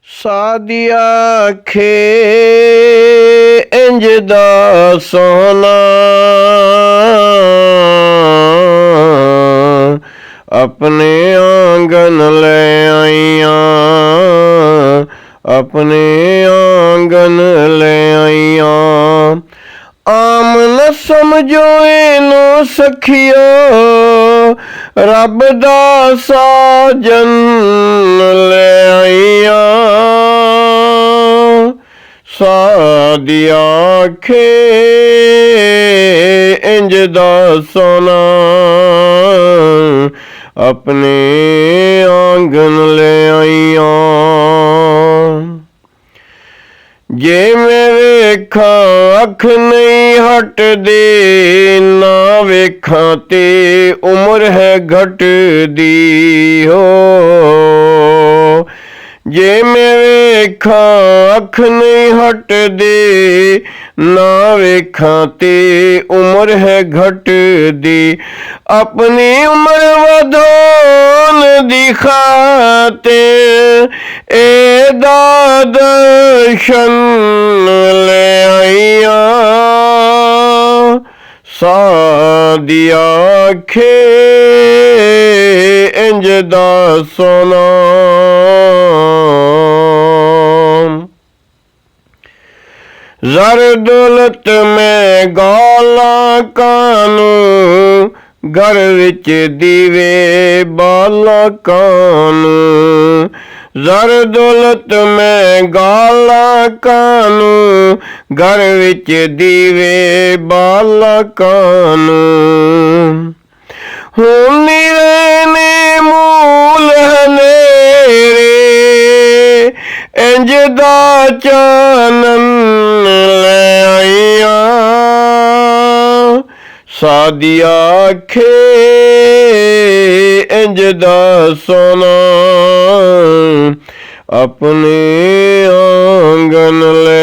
ਸਾਧਿਆ ਆਖੇ ਇੰਜ ਦਾ ਸੋਹਣਾ ਆਪਣੇ ਆਂਗਨ ਲੈ ਆਈਆਂ, ਆਪਣੇ ਆਂਗਨ ਲੈ ਆਈਆਂ। ਆਮ ਨ ਸਮਝੋ ਇਹਨੂੰ ਸਖੀਓ, ਰੱਬ ਦਾ ਸਾਜਨ ਲੈ ਆਈਆਂ। ਸਾਧਿਆ ਆਖੇ ਇੰਜ ਦਾ ਸੋਹਣਾ ਆਪਣੇ ਆਂਗਨ ਲੈ ਆਈਆਂ। ਜੇ ਮੈਂ ਵੇਖਾਂ ਅੱਖ ਨਹੀਂ ਹਟਦੀ, ਨਾ ਵੇਖਾਂ ਤੇ ਉਮਰ ਹੈ ਘਟਦੀ ਹੋ। ਜੇ ਮੈਂ ਵੇਖਾਂ ਅੱਖ ਨਹੀਂ ਹਟਦੀ, ਨਾ ਵੇਖਾਂ ਤੇ ਉਮਰ ਹੈ ਘਟਦੀ। ਆਪਣੀ ਉਮਰ ਵਧਾਉਣ ਦੀ ਖਾਤਿਰ ਇਹਦਾ ਦਰਸ਼ਨ ਲੈ ਆਈਆਂ। ਸਾਧਿਆ ਆਖੇ ਇੰਜ ਦਾ ਸੋਹਣਾ ਜ਼ਰ ਦੌਲਤ ਮੈਂ ਗਾਲਾਂ ਕਾਨੂੰ, ਘਰ ਵਿੱਚ ਦੀਵੇ ਬਾਲਾਂ ਕਾਨੂੰ। ਜ਼ਰ ਦੌਲਤ ਮੈਂ ਗਾਲਾਂ ਕਾਨੂੰ, ਘਰ ਵਿੱਚ ਦੀਵੇ ਬਾਲਾਂ ਕਾਨੂੰ। ਹੁਣ ਨੀਰੇ ਨੇ ਮੂਲ ਹਨੇਰੇ, ਇੰਜ ਦਾ ਚਾਨਣ ਲੈ ਆਈਆਂ। ਸਾਧਿਆ ਆਖੇ ਇੰਜ ਦਾ ਸੋਹਣਾ ਆਪਣੇ ਆਂਗਨ ਲੈ